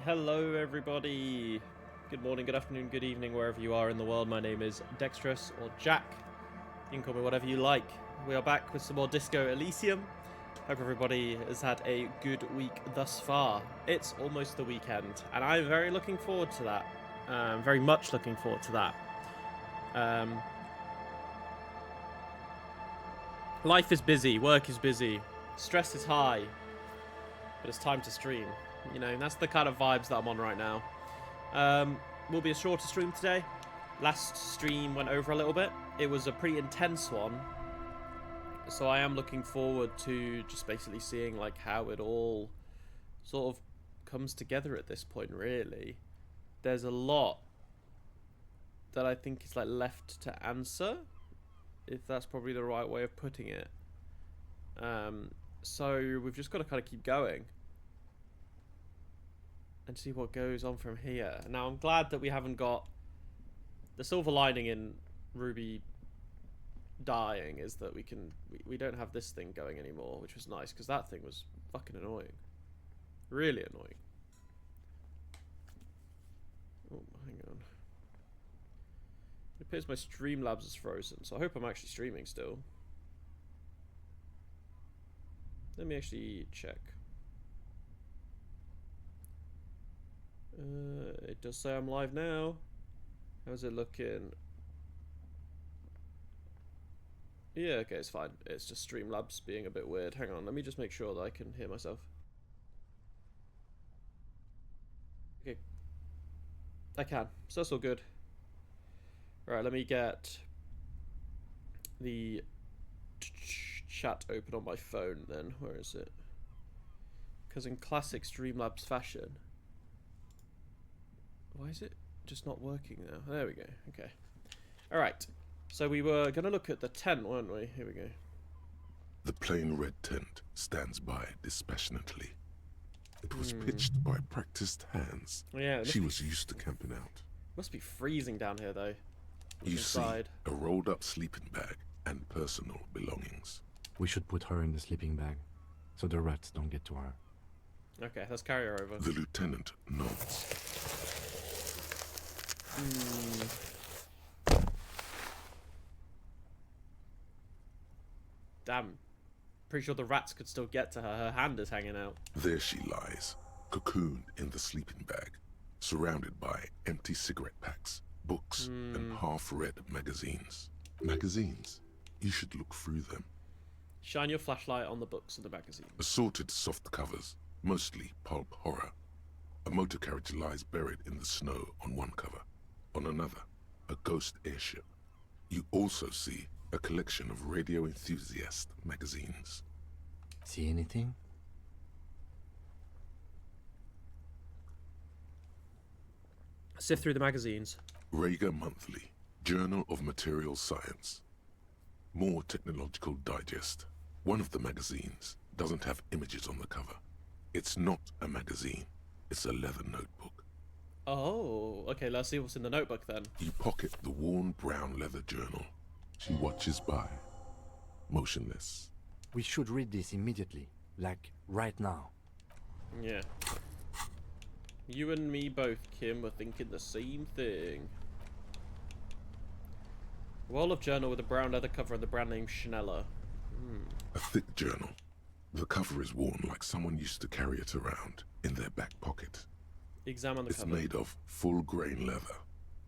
Hello everybody, good morning, good afternoon, good evening, wherever you are in the world. My name is Dexterous, or Jack. You can call me whatever you like. We are back with some more Disco Elysium. Hope everybody has had a good week thus far. It's almost the weekend, and I'm very looking forward to that. Very much looking forward to that. Life is busy, work is busy, stress is high, but it's time to stream. You know, that's the kind of vibes that I'm on right now. Will be a shorter stream today. Last stream went over a little bit. It was a pretty intense one. So I am looking forward to just basically seeing like how it all sort of comes together at this point, really. There's a lot that I think is like left to answer, if that's probably the right way of putting it. So we've just got to kind of keep going and see what goes on from here. Now, I'm glad that we haven't got... The silver lining in Ruby dying is that we don't have this thing going anymore, which was nice, because that thing was fucking annoying. Really annoying. Oh, hang on. It appears my Streamlabs is frozen, so I hope I'm actually streaming still. Let me actually check. It does say I'm live now. How's it looking? Yeah, okay, it's fine. It's just Streamlabs being a bit weird. Hang on, let me just make sure that I can hear myself. Okay. I can, so that's all good. Alright, let me get the chat open on my phone then. Where is it? Because in classic Streamlabs fashion... Why is it just not working now? There we go. Okay. Alright. So we were going to look at the tent, weren't we? Here we go. The plain red tent stands by dispassionately. It was pitched by practiced hands. Yeah, she was used to camping out. Must be freezing down here, though. You inside. See a rolled-up sleeping bag and personal belongings. We should put her in the sleeping bag, so the rats don't get to her. Okay, let's carry her over. The lieutenant nods. Damn. Pretty sure the rats could still get to her. Her hand is hanging out. There she lies, cocooned in the sleeping bag, surrounded by empty cigarette packs, books, and half-read magazines. Magazines? You should look through them. Shine your flashlight on the books of the magazine. Assorted soft covers, mostly pulp horror. A motor carriage lies buried in the snow on one cover. On another, a ghost airship. You also see a collection of radio enthusiast magazines. See anything? Sift through the magazines. Rager Monthly, Journal of Material Science. More Technological Digest. One of the magazines doesn't have images on the cover. It's not a magazine, it's a leather notebook. Oh, okay, let's see what's in the notebook then. You pocket the worn brown leather journal. She watches by, motionless. We should read this immediately, like right now. Yeah. You and me both, Kim, were thinking the same thing. A roll of journal with a brown leather cover and the brand name Schneller. A thick journal. The cover is worn like someone used to carry it around in their back pocket. Examine the It's cover. made of full-grain leather.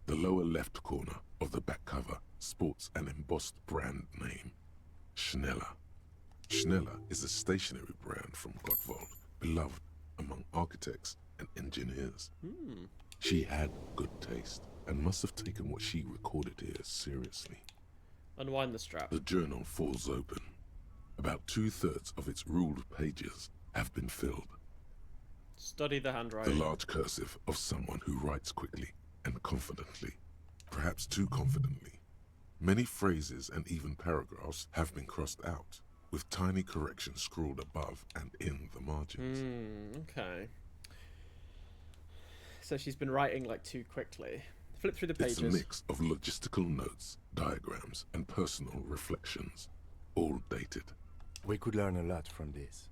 The lower left corner of the back cover sports an embossed brand name, Schneller. Schneller is a stationery brand from Gottwald, beloved among architects and engineers. She had good taste and must have taken what she recorded here seriously. Unwind the strap. The journal falls open. About 2/3 of its ruled pages have been filled. Study the The handwriting. large cursive of someone who writes quickly and confidently, perhaps too confidently. Many phrases and even paragraphs have been crossed out, with tiny corrections scrawled above and in the margins. Okay. So she's been writing like too quickly. Flip through the pages. It's a mix of logistical notes, diagrams, and personal reflections, all dated. We could learn a lot from this.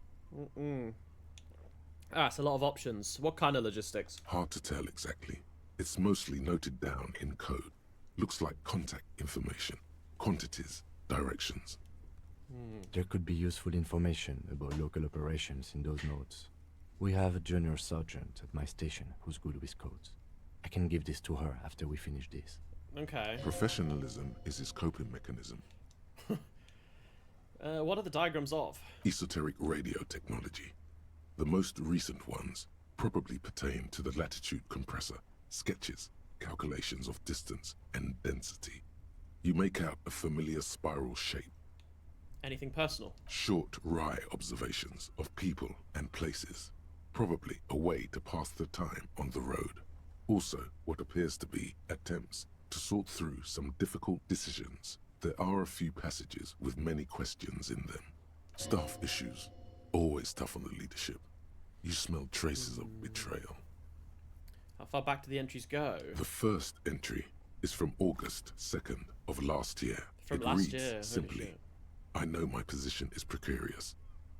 Ah, it's a lot of options. What kind of logistics? Hard to tell exactly. It's mostly noted down in code. Looks like contact information, quantities, directions. There could be useful information about local operations in those notes. We have a junior sergeant at my station who's good with codes. I can give this to her after we finish this. Okay. Professionalism is his coping mechanism. What are the diagrams of? Esoteric radio technology. The most recent ones probably pertain to the latitude compressor, sketches, calculations of distance and density. You make out a familiar spiral shape. Anything personal? Short, wry observations of people and places. Probably a way to pass the time on the road. Also, what appears to be attempts to sort through some difficult decisions. There are a few passages with many questions in them. Staff issues. Always tough on the leadership. You smell traces of betrayal. How far back do the entries go? The first entry is from August 2nd of last year. From it last reads year, holy simply, shit. I know my position is precarious.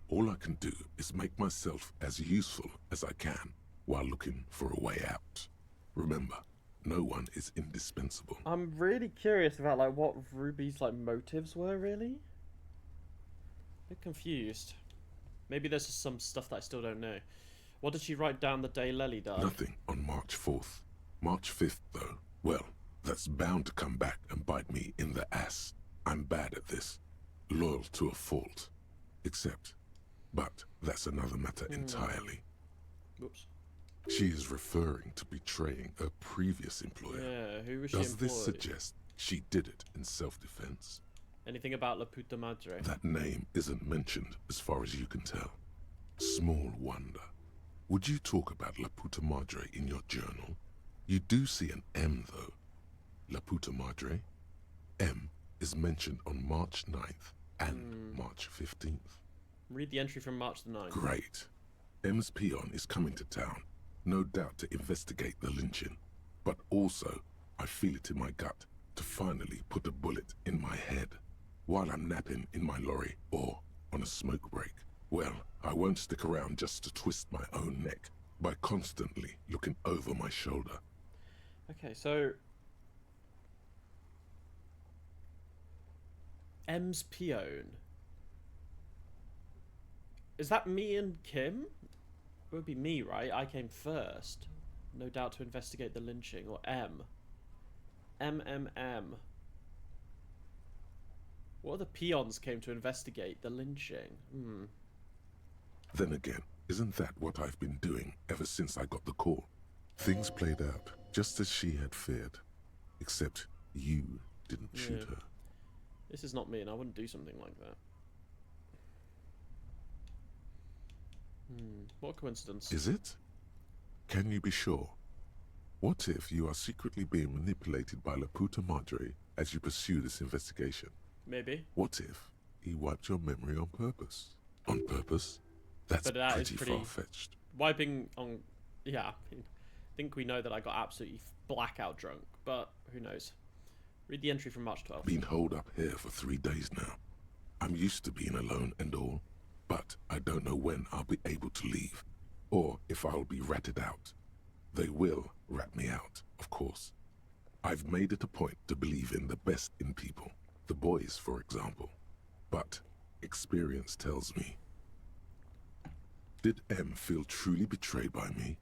All I can do is make myself as useful as I can while looking for a way out. Remember, no one is indispensable. I'm really curious about like what Ruby's like motives were really. A bit confused. Maybe there's just some stuff that I still don't know. What did she write down the day Lely died? Nothing on March 4th. March 5th, though, well, that's bound to come back and bite me in the ass. I'm bad at this. Loyal to a fault. But that's another matter entirely. Whoops. She is referring to betraying a previous employer. Yeah, who was she Does employed? this suggest she did it in self-defense? Anything about La Puta Madre? That name isn't mentioned as far as you can tell. Small wonder. Would you talk about La Puta Madre in your journal? You do see an M, though. La Puta Madre. M is mentioned on March 9th and March 15th. Read the entry from March the 9th. Great. M's peon is coming to town, no doubt to investigate the lynching. But also, I feel it in my gut to finally put a bullet in my head while I'm napping in my lorry or on a smoke break. Well, I won't stick around just to twist my own neck by constantly looking over my shoulder. Okay, so M's peon. Is that me and Kim? It would be me, right? I came first. No doubt to investigate the lynching. Or M. M. What other peons came to investigate the lynching? Then again, isn't that what I've been doing ever since I got the call? Things played out just as she had feared. Except you didn't shoot her. This is not me, and I wouldn't do something like that. What a coincidence. Is it? Can you be sure? What if you are secretly being manipulated by La Puta Madre as you pursue this investigation? Maybe. What if he wiped your memory on purpose? On purpose? That's But that is pretty pretty- far-fetched. Wiping on... Yeah, I think we know that I got absolutely blackout drunk, but who knows. Read the entry from March 12th. Been holed up here for 3 days now. I'm used to being alone and all, but I don't know when I'll be able to leave, or if I'll be ratted out. They will rat me out, of course. I've made it a point to believe in the best in people, the boys, for example. But experience tells me. Did M feel truly betrayed by me?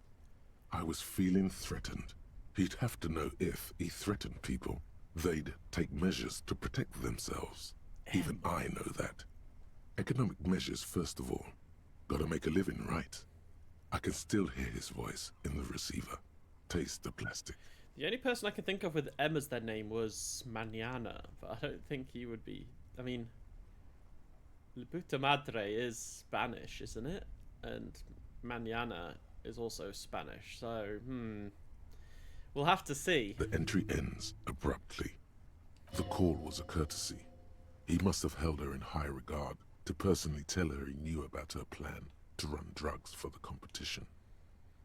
I was feeling threatened. He'd have to know if he threatened people, they'd take measures to protect themselves. Even I know that. Economic measures first of all. Gotta make a living, right? I can still hear his voice in the receiver. Taste the plastic. The only person I can think of with M as their name was Mañana, but I don't think he would be... I mean... La Puta Madre is Spanish, isn't it? And Mañana is also Spanish, so, we'll have to see. The entry ends abruptly. The call was a courtesy. He must have held her in high regard to personally tell her he knew about her plan to run drugs for the competition.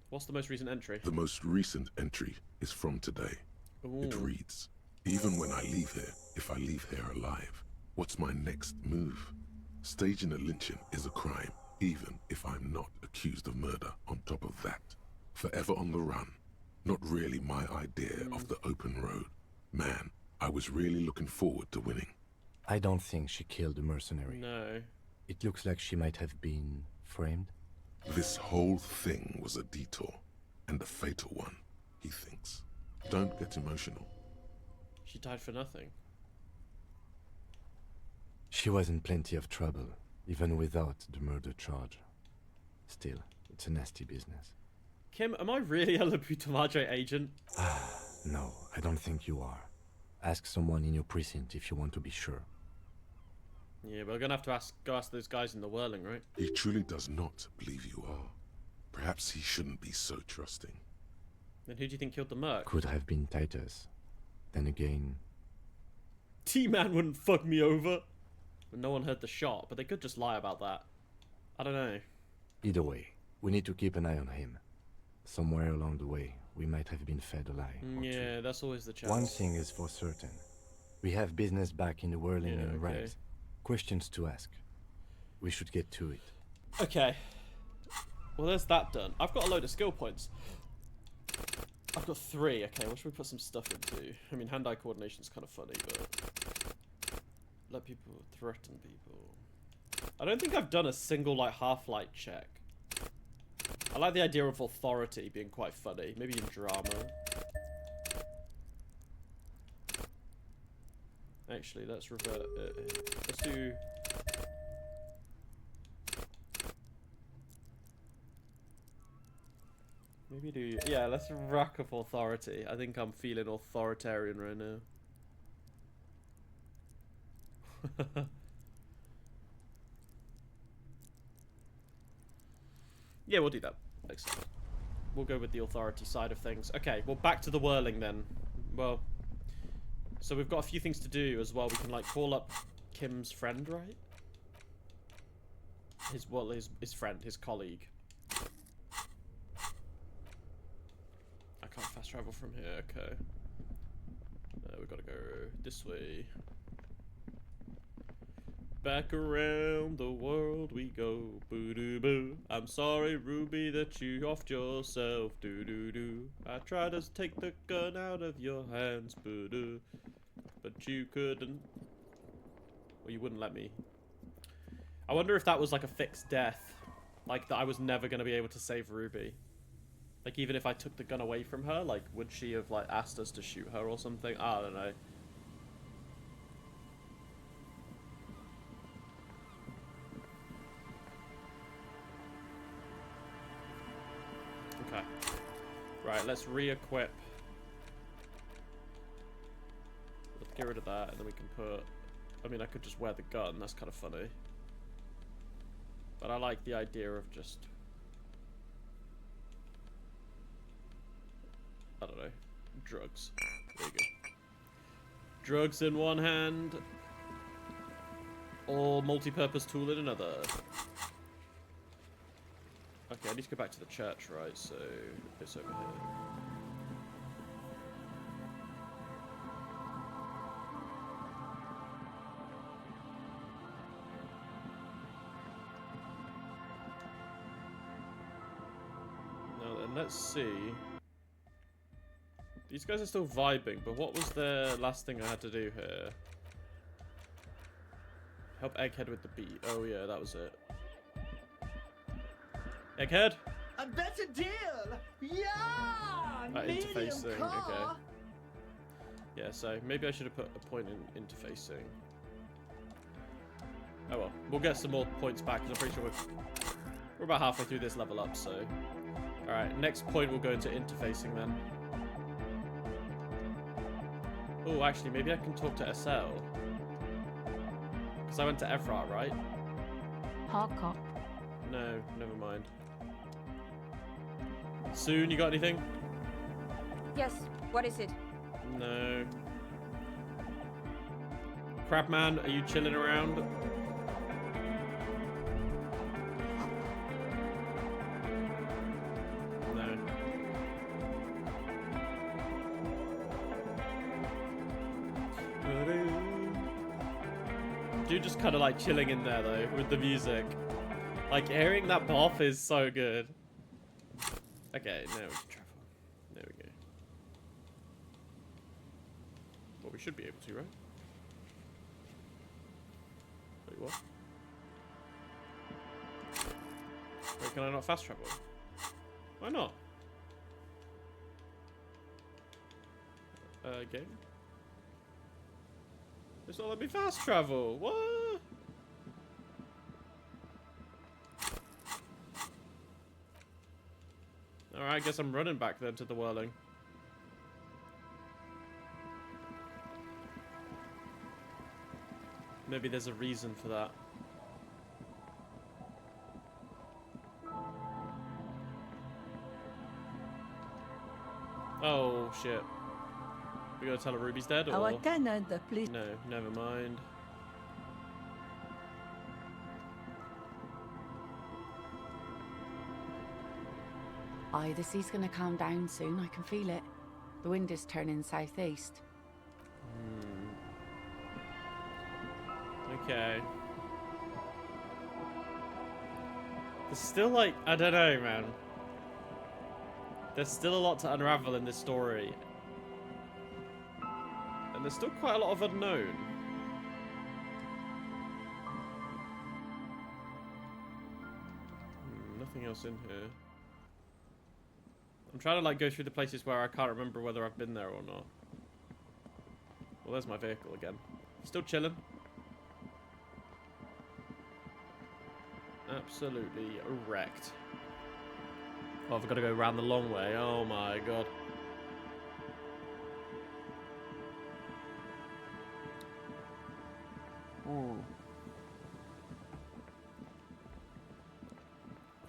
What's the most recent entry? The most recent entry is from today. It Ooh. reads, even when I leave here, if I leave here alive, what's my next move? Staging a lynching is a crime, Even if I'm not accused of murder on top of that. Forever on the run. Not really my idea of the open road. Man, I was really looking forward to winning. I don't think she killed the mercenary. No. It looks like she might have been framed. This whole thing was a detour, and a fatal one, he thinks. Don't get emotional. She died for nothing. She was in plenty of trouble, even without the murder charge. Still, it's a nasty business. Kim, am I really a Laputa Madre agent? No, I don't think you are. Ask someone in your precinct if you want to be sure. Yeah, we're gonna have to go ask those guys in the whirling, right? He truly does not believe you are. Perhaps he shouldn't be so trusting. Then who do you think killed the merc? Could have been Titus. Then again... T-Man wouldn't fuck me over. But no one heard the shot, but they could just lie about that. I don't know. Either way, we need to keep an eye on him. Somewhere along the way, we might have been fed a lie. or Yeah, two. that's always the chance. One thing is for certain. We have business back in the whirling Yeah, and okay. ranks. Questions to ask. We should get to it. Okay. Well, there's that done. I've got a load of skill points. I've got 3. Okay, what should we put some stuff into? I mean, hand-eye coordination's kind of funny, but... Let people threaten people. I don't think I've done a single, like, half-light check. I like the idea of authority being quite funny. Maybe in drama. Actually, let's revert it. Let's do... Maybe do... Yeah, let's rack up authority. I think I'm feeling authoritarian right now. Yeah, we'll do that. Excellent. We'll go with the authority side of things. Okay, well, back to the whirling then. Well, so we've got a few things to do as well. We can, like, call up Kim's friend, right? His friend, his colleague. I can't fast travel from here, okay. We've got to go this way. Back around the world we go, boo-doo-boo. I'm sorry, Ruby, that you offed yourself, doo-doo-doo. I tried to take the gun out of your hands, boo-doo, but you couldn't. Or you wouldn't let me. I wonder if that was like a fixed death. Like, that I was never going to be able to save Ruby. Like, even if I took the gun away from her, like, would she have, like, asked us to shoot her or something? I don't know. Okay. Right, let's re-equip. Let's get rid of that, and then we can put... I mean, I could just wear the gun. That's kind of funny. But I like the idea of just... I don't know. Drugs. There you go. Drugs in one hand. Or multi-purpose tool in another. Okay, I need to go back to the church, right? So, it's over here. Now then, let's see. These guys are still vibing, but what was the last thing I had to do here? Help Egghead with the beat. Oh yeah, that was it. Egghead? A better deal! Yeah! Medium Interfacing, car. okay. Yeah, so maybe I should have put a point in interfacing. Oh well, we'll get some more points back, because I'm pretty sure we're about halfway through this level up, so... Alright, next point we'll go into interfacing then. Oh, actually, maybe I can talk to SL. Because I went to Ephrat, right? Hard cop. No, never mind. Soon, you got anything? Yes, what is it? No. Crabman, are you chilling around? No. Dude just kind of like chilling in there though, with the music. Like, hearing that pop is so good. Okay, now we can travel. There we go. Well, we should be able to, right? Wait, what? Wait, can I not fast travel? Why not? Game? It's not let me fast travel. What? Alright, I guess I'm running back then to the whirling. Maybe there's a reason for that. Oh, shit. We gotta tell her Ruby's dead, or...? Our tenant, please. No, never mind. Aye, the sea's gonna calm down soon. I can feel it. The wind is turning southeast. Okay. There's still, like, I don't know, man. There's still a lot to unravel in this story. And there's still quite a lot of unknown. Nothing else in here. I'm trying to, like, go through the places where I can't remember whether I've been there or not. Well, there's my vehicle again. Still chilling. Absolutely wrecked. Oh, I've got to go around the long way. Oh my god.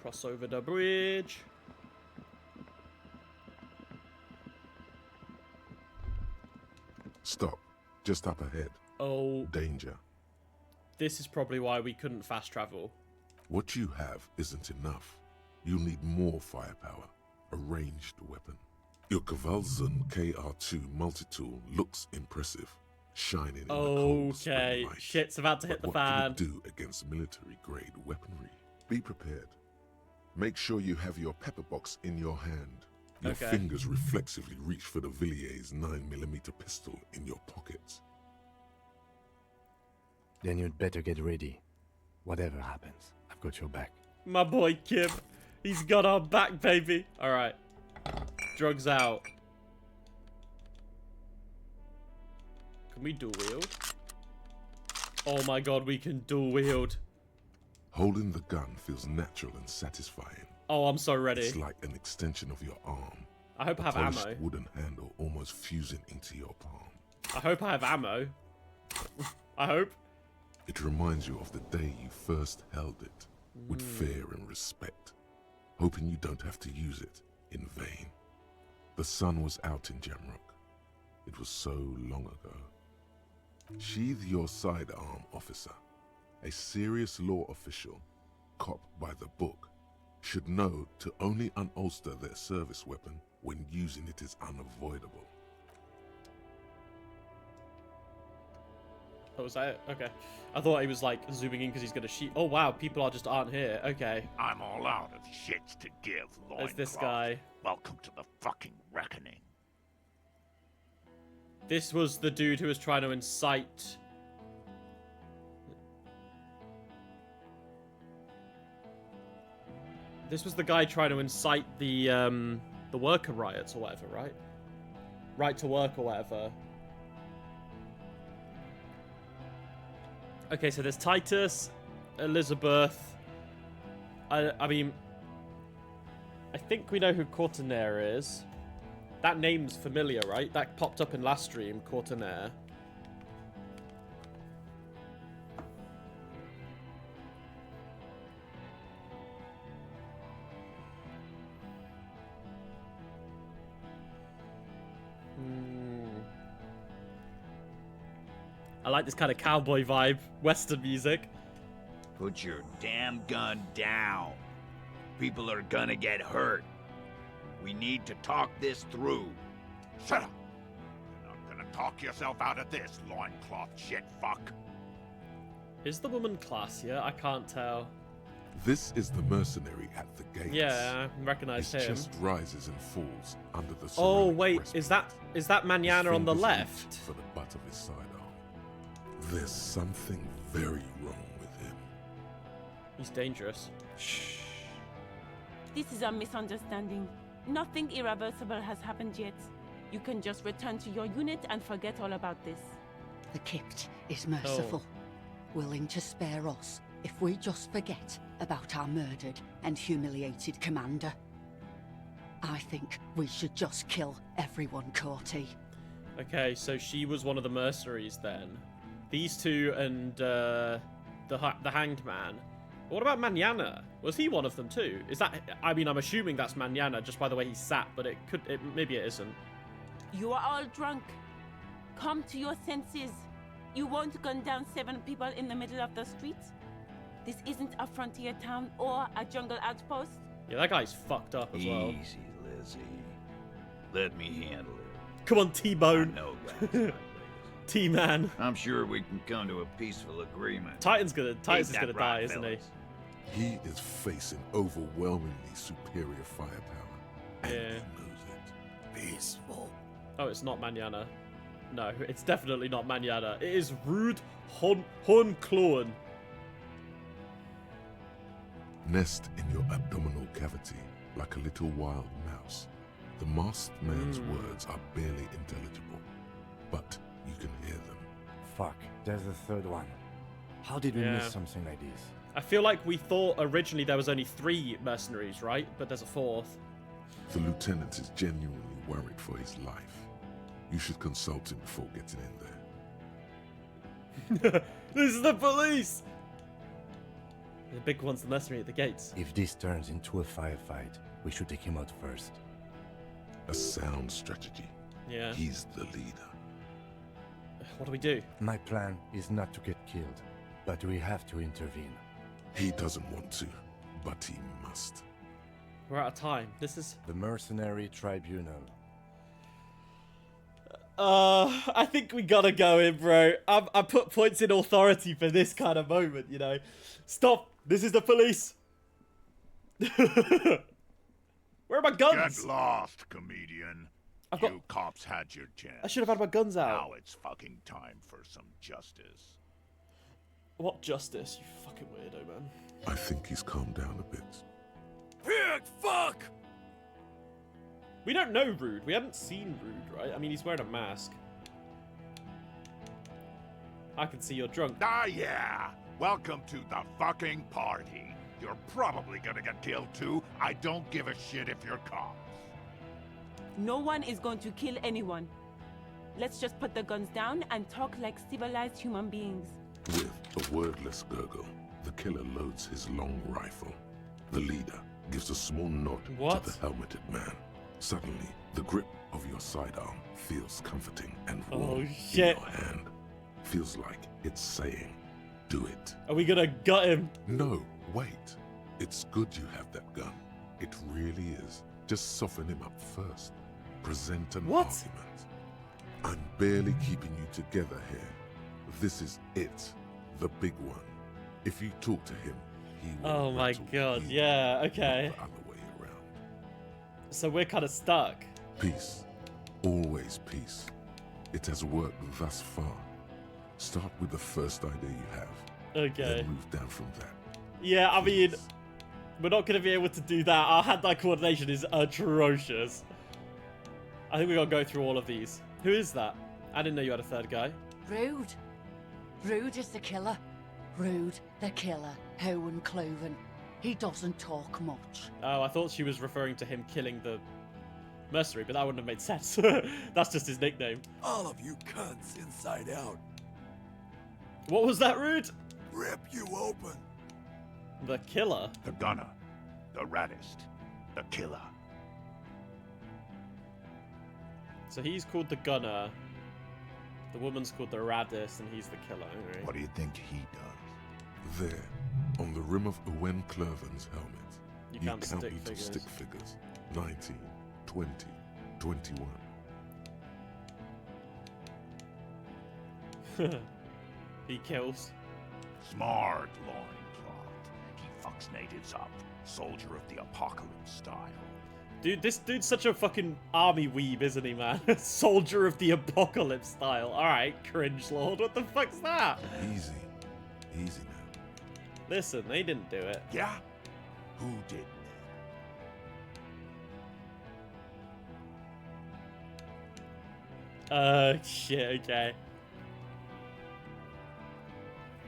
Cross over the bridge. Stop. Just up ahead. Oh, Danger. this is probably why we couldn't fast travel. What you have isn't enough. You'll need more firepower. A ranged weapon. Your Kvalzun KR2 multi-tool looks impressive, shining in the cold spring Okay, light. shit's about to hit the But fan. what can it do against military-grade weaponry? Be prepared. Make sure you have your pepper box in your hand. Your Okay. fingers reflexively reach for the Villiers 9mm pistol in your pockets. Then you'd better get ready. Whatever happens, I've got your back. My boy Kim. He's got our back, baby. Alright. Drugs out. Can we dual wield? Oh my god, we can dual wield. Holding the gun feels natural and satisfying. Oh, I'm so ready. It's like an extension of your arm. I hope I A have polished ammo. wooden handle almost fusing into your palm. I hope I have ammo. I hope. It reminds you of the day you first held it, with fear and respect, hoping you don't have to use it in vain. The sun was out in Jamrock. It was so long ago. Sheathe your sidearm, officer. A serious law official, cop by the book, should know to only unholster their service weapon when using it is unavoidable. Oh, was that it? Okay. I thought he was like zooming in because he's gonna shoot. Oh wow, people aren't here. Okay. I'm all out of shits to give, There's this loincloth. guy. Welcome to the fucking reckoning. This was the dude who was trying to incite. This was the guy trying to incite the worker riots or whatever, right? Right to work or whatever. Okay, so there's Titus, Elizabeth. I mean, I think we know who Courtenaire is. That name's familiar, right? That popped up in last stream, Courtenaire. I like this kind of cowboy vibe, Western music. Put your damn gun down. People are gonna get hurt. We need to talk this through. Shut up! You're not gonna talk yourself out of this, loincloth shit fuck. Is the woman classier? I can't tell. This is the mercenary at the gates. Yeah, I recognize His him. chest rises and falls under the Oh ceramic wait, breastplate. is that His Manana on the fingers left? reach for the butt of his sidearm. There's something very wrong with him. He's dangerous. Shh. This is a misunderstanding. Nothing irreversible has happened yet. You can just return to your unit and forget all about this. The Kipt is merciful, willing to spare us if we just forget about our murdered and humiliated commander. I think we should just kill everyone, Corty. Okay, so she was one of the mercenaries then. These two and the hanged man. What about Manana? Was he one of them too? Is that? I mean, I'm assuming that's Manana just by the way he sat, but maybe it isn't. You are all drunk. Come to your senses. You won't gun down 7 people in the middle of the street. This isn't a frontier town or a jungle outpost. Yeah, that guy's fucked up as well. Easy, Lizzie. Let me handle it. Come on, I T-Bone. know guys like T-Man. I'm sure we can come to a peaceful agreement. Titan's is Ain't gonna that die, right, isn't he? fellas? He is facing overwhelmingly superior firepower, and Yeah. he knows it. Peaceful. Oh, it's not Manana. No, it's definitely not Manana. It is Rude Hun Kloen. Nest in your abdominal cavity like a little wild mouse. The masked man's words are barely intelligible, but you can hear them. Fuck, there's a third one. How did we Yeah. miss something like this? I feel like we thought originally there was only 3 mercenaries, right? But there's a 4th. The lieutenant is genuinely worried for his life. You should consult him before getting in there. This is the police! The big one's the mercenary at the gates. If this turns into a firefight, we should take him out first. A sound strategy. Yeah. He's the leader. What do we do? My plan is not to get killed, but we have to intervene. He doesn't want to, but he must. We're out of time. This is... The Mercenary Tribunal. I think we gotta go in, bro. I put points in authority for this kind of moment, you know. Stop! This is the police! Where are my guns? Get lost, comedian. I've got- You cops had your chance. I should have had my guns out. Now it's fucking time for some justice. What justice? You fucking weirdo, man. I think he's calmed down a bit. Pig, fuck! We don't know Rude. We haven't seen Rude, right? I mean, he's wearing a mask. I can see you're drunk. Ah, yeah. Welcome to the fucking party. You're probably gonna get killed too. I don't give a shit if you're cops. No one is going to kill anyone. Let's just put the guns down and talk like civilized human beings. With a wordless gurgle, the killer loads his long rifle. The leader gives a small nod What? to the helmeted man. Suddenly, the grip of your sidearm feels comforting and warm in shit. your hand. Feels like it's saying, do it. Are we gonna gut him? No, wait. It's good you have that gun. It really is. Just soften him up first. Present an What? argument. I'm barely keeping you together here. This is it. The big one. If you talk to him, he will Oh my rattle god, you, yeah, not okay. the other way around. So we're kind of stuck. Peace. Always peace. It has worked thus far. Start with the first idea you have. Okay. Then move down from that. Yeah, I mean, Please. we're not going to be able to do that. Our hand-eye coordination is atrocious. I think we got to go through all of these. Who is that? I didn't know you had a third guy. Rude. Rude is the killer. Rude, the killer. Owen Cloven. He doesn't talk much. Oh, I thought she was referring to him killing the mercenary, but that wouldn't have made sense. That's just his nickname. All of you cunts inside out. What was that, Rude? Rip you open. The killer? The gunner. The raddest. The killer. So he's called the gunner. The woman's called the raddest, and he's the killer. Right? What do you think he does? There, on the rim of Owen Clerven's helmet, You you count count stick me to figures. stick figures. 19, 20, 21. He kills. Smart loincloth. He fucks these natives up, soldier of the apocalypse style. Dude, this dude's such a fucking army weeb, isn't he, man? Soldier of the apocalypse style. Alright, cringe lord. What the fuck's that? Easy. Easy now. Listen, they didn't do it. Yeah? Who did? Shit, okay.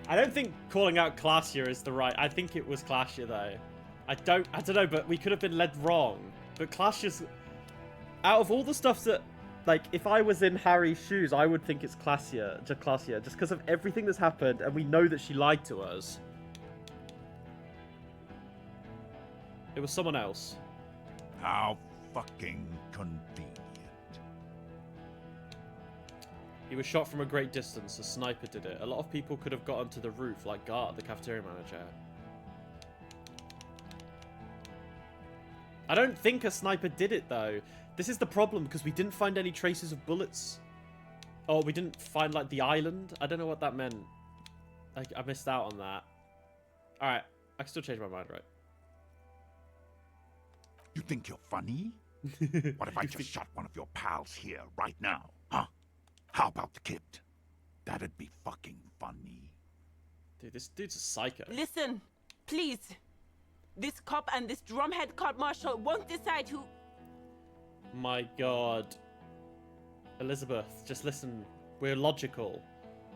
I don't think calling out classier is the right... I think it was classier, though. I don't know, but we could have been led wrong. But classier's... Out of all the stuff that... Like, if I was in Harry's shoes, I would think it's classier. Just because of everything that's happened, and we know that she lied to us. It was someone else. How fucking convenient. He was shot from a great distance. A sniper did it. A lot of people could have got onto the roof, like Gart, the cafeteria manager. I don't think a sniper did it, though. This is the problem, because we didn't find any traces of bullets. Oh, we didn't find, like, the island? I don't know what that meant. I missed out on that. Alright, I can still change my mind, right? You think you're funny? What if I just shot one of your pals here, right now? Huh? How about the kid? That'd be fucking funny. Dude, this dude's a psycho. Listen, please. This cop and this drumhead court marshal won't decide who... My god. Elizabeth, just listen. We're logical.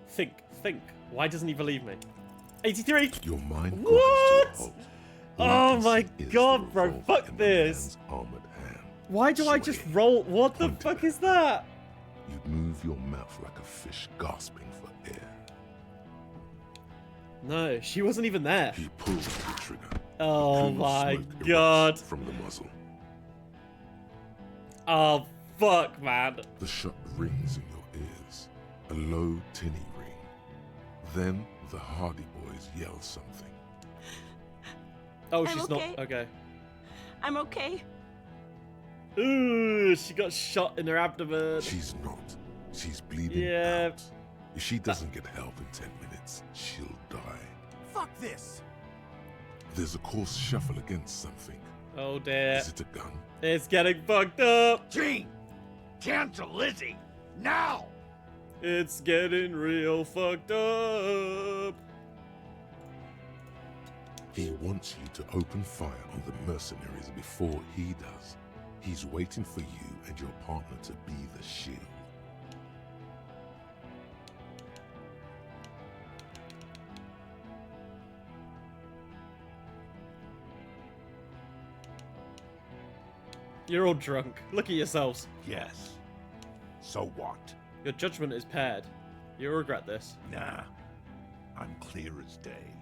Think. Why doesn't he believe me? 83! Your mind What? Oh you my can see is god, the bro. revolt Fuck in the this. man's armored hand. Why do I just roll? What the Pointed fuck at is that? You'd move your mouth like a fish gasping for air. No, she wasn't even there. He pulled the trigger. Oh Plume of my smoke erupts god. From the muzzle. Oh fuck, man. The shot rings in your ears. A low, tinny ring. Then the Hardy Boys yell something. Oh, I'm she's okay. not. Okay. I'm okay. Ooh, she got shot in her abdomen. She's not. She's bleeding Yeah. out. If she doesn't get help in 10 minutes, she'll die. Fuck this! There's a coarse shuffle against something. Oh dear. Is it a gun? It's getting fucked up. Gene! Cancel Lizzie! Now! It's getting real fucked up. He wants you to open fire on the mercenaries before he does. He's waiting for you and your partner to be the shield. You're all drunk. Look at yourselves. Yes. So what? Your judgment is paired. You'll regret this. Nah. I'm clear as day.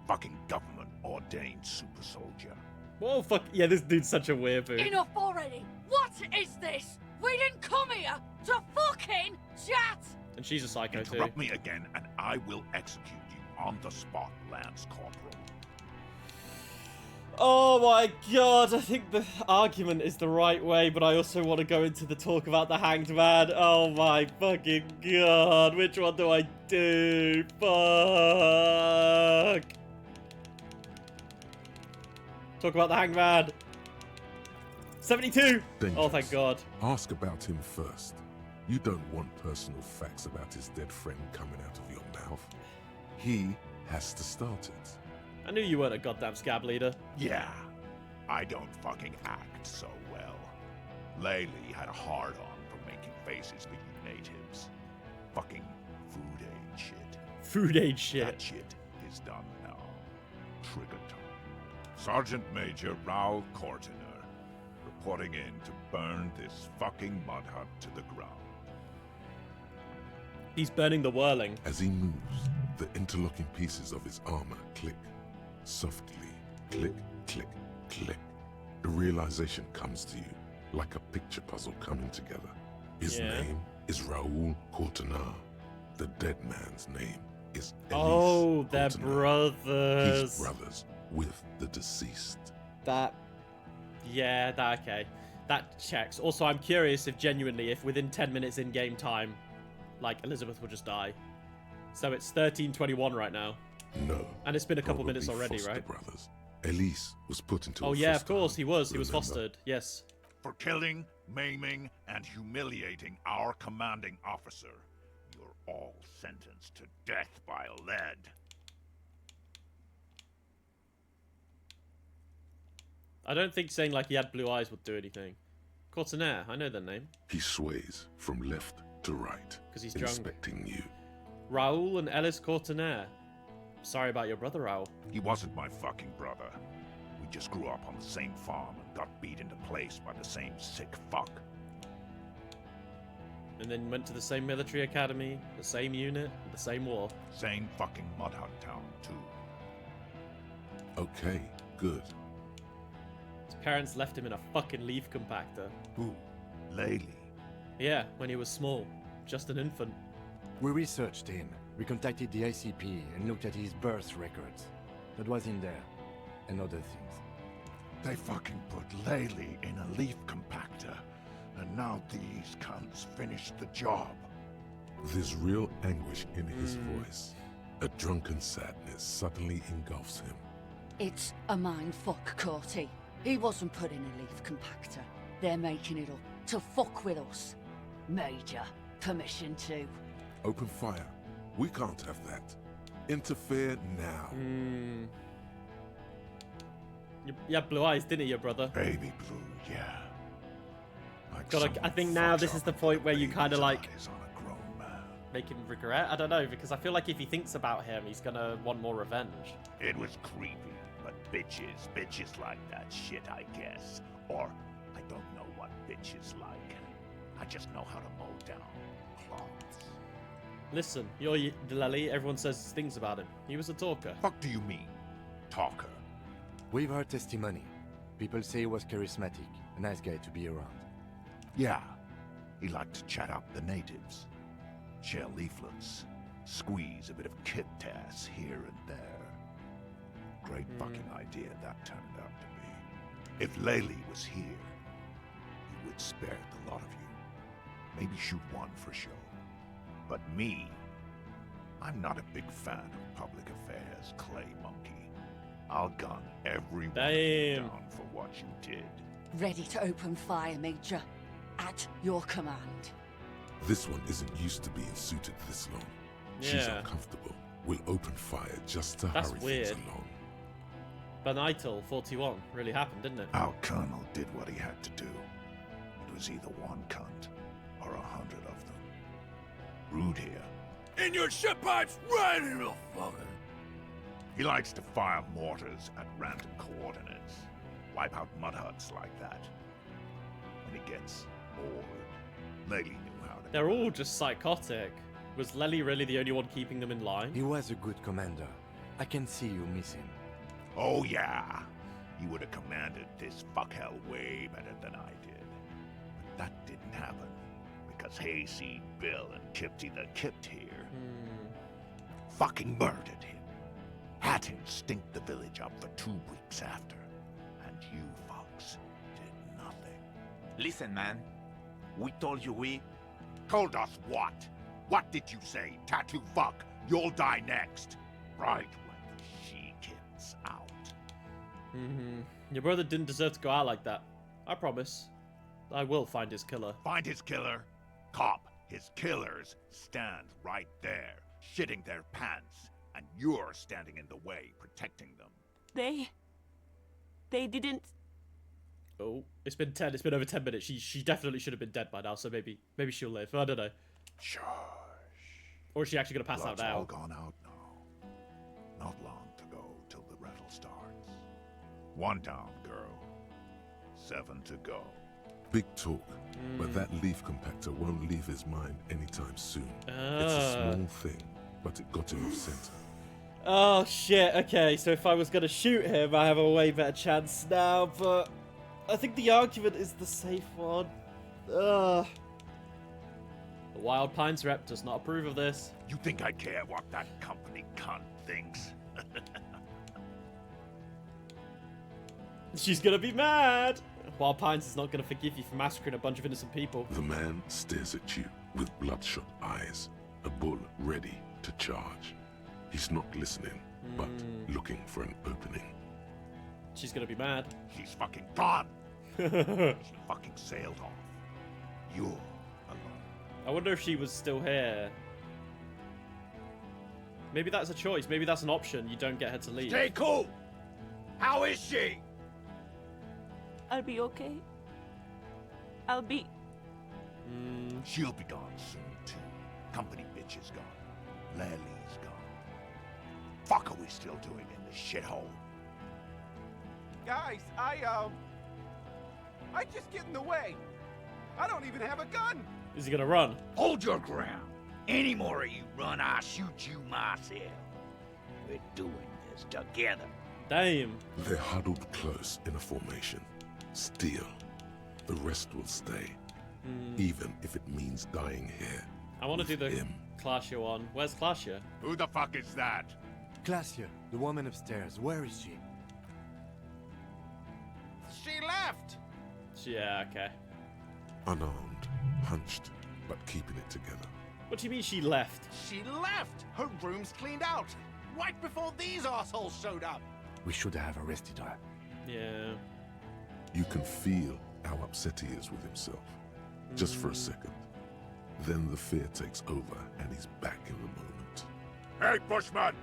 Fucking government ordained super soldier. Whoa, fuck. Yeah, this dude's such a weirdo. Enough already! What is this? We didn't come here to fucking chat! And she's a psycho too. Interrupt me again and I will execute you on the spot, Lance Corporal. Oh my god, I think the argument is the right way, but I also want to go into the talk about the hanged man. Oh my fucking god, which one do I do? Fuck. Talk about the hanged man. 72! Dangerous. Oh, thank god. Ask about him first. You don't want personal facts about his dead friend coming out of your mouth. He has to start it. I knew you weren't a goddamn scab leader. Yeah, I don't fucking act so well. Laylee had a hard-on for making faces for you natives. Fucking food aid shit. Food aid shit. That shit is done now. Trigger time. Sergeant Major Raoul Cortiner, reporting in to burn this fucking mud hut to the ground. He's burning the whirling. As he moves, the interlocking pieces of his armor click. Softly, click, click, click. The realization comes to you, like a picture puzzle coming together. His name is Raoul Cortiner. The dead man's name is Elise Oh, they're Cortiner. brothers. He's brothers with the deceased. Yeah, okay. That checks. Also, I'm curious if genuinely, if within 10 minutes in game time, like, Elizabeth will just die. So it's 13:21 right now. No. And it's been a couple minutes probably already, foster right? brothers. Elise was put into Oh a yeah, of foster course home, he was. He was remember? fostered. Yes. For killing, maiming, and humiliating our commanding officer. You're all sentenced to death by lead. I don't think saying like he had blue eyes would do anything. Courtenaire, I know that name. He sways from left to right, 'Cause he's drunk. inspecting you. Raoul and Ellis Courtenaire. Sorry about your brother, Raoul. He wasn't my fucking brother. We just grew up on the same farm and got beat into place by the same sick fuck. And then went to the same military academy, the same unit, the same war. Same fucking mud hut town, too. Okay, good. His parents left him in a fucking leaf compactor. Who? Laylee. Yeah, when he was small. Just an infant. We researched him. We contacted the ICP and looked at his birth records. That was in there. And other things. They fucking put Laylee in a leaf compactor, and now these cunts finished the job. There's real anguish in his voice. A drunken sadness suddenly engulfs him. It's a mindfuck, Corty. He wasn't put in a leaf compactor. They're making it up to fuck with us. Major, permission to. Open fire. We can't have that. Interfere now. You had blue eyes, didn't you, brother? Baby blue, yeah. Like God, I think now this is the point where you kind of like on a grown man. make him regret. I don't know, because I feel like if he thinks about him, he's gonna want more revenge. It was creepy, but bitches like that shit, I guess. Or, I don't know what bitches like. I just know how to mow down cloths. Listen, you're Lely. Everyone says things about him. He was a talker. Fuck do you mean, talker? We've heard testimony. People say he was charismatic, a nice guy to be around. Yeah, he liked to chat up the natives. Share leaflets, squeeze a bit of kit tass here and there. Great fucking idea that turned out to be. If Laylee was here, he would spare the lot of you. Maybe shoot one for show. But me, I'm not a big fan of public affairs, clay monkey. I'll gun every one of you down for what you did. Ready to open fire, Major. At your command. This one isn't used to being suited this long. She's Yeah. uncomfortable. We'll open fire just to That's hurry weird. things along. Benital 41 really happened, didn't it? Our colonel did what he had to do. It was either one cunt or 100 of them. Rude here. In your ship pipes, right in the fucking. He likes to fire mortars at random coordinates. Wipe out mud huts like that. When he gets bored, Laylee knew how to. They're all just psychotic. Was Lely really the only one keeping them in line? He was a good commander. I can see you miss him. Oh yeah, he would have commanded this fuckhell way better than I did. But that didn't happen because Hayseed Bill and Kipty the Kipt here fucking murdered him. Had him stink the village up for 2 weeks after. And you folks did nothing. Listen, man. We told you we. Told us what? What did you say? Tattoo fuck, you'll die next. Right when the she gets out. Your brother didn't deserve to go out like that. I promise. I will find his killer. Find his killer. Cop, his killers stand right there, shitting their pants. And you're standing in the way, protecting them. They didn't. Oh, it's been over 10 minutes. She definitely should have been dead by now, so maybe she'll live. I don't know. Shush. Or is she actually gonna pass Blood's out now? all gone out now. Not long to go till the rattle starts. 1 down, girl. 7 to go. Big talk, but that leaf compactor won't leave his mind anytime soon. It's a small thing, but it got him off center. Oh shit, okay, so if I was gonna shoot him, I have a way better chance now, but I think the argument is the safe one. Ugh. The Wild Pines rep does not approve of this. You think I care what that company cunt thinks? She's gonna be mad! Wild Pines is not gonna forgive you for massacring a bunch of innocent people. The man stares at you with bloodshot eyes, a bull ready to charge. He's not listening, but looking for an opening. She's gonna be mad. She's fucking gone. She fucking sailed off. You're alone. I wonder if she was still here. Maybe that's a choice. Maybe that's an option. You don't get her to leave. Stay cool. How is she? I'll be okay. I'll be... She'll be gone soon, too. Company bitch is gone. Lely's gone. Fuck are we still doing in this shithole? Guys, I just get in the way. I don't even have a gun. Is he gonna run? Hold your ground. Any more of you run, I'll shoot you myself. We're doing this together. Damn. They're huddled close in a formation. Still, the rest will stay. Even if it means dying here. I want to do the him. Classia one. Where's Classia? Who the fuck is that? Classia, the woman upstairs. Where is she? She left. Yeah, okay. Unarmed, hunched, but keeping it together. What do you mean she left? She left. Her room's cleaned out. Right before these assholes showed up. We should have arrested her. Yeah. You can feel how upset he is with himself. Just for a second. Then the fear takes over and he's back in the moment. Hey, Bushman!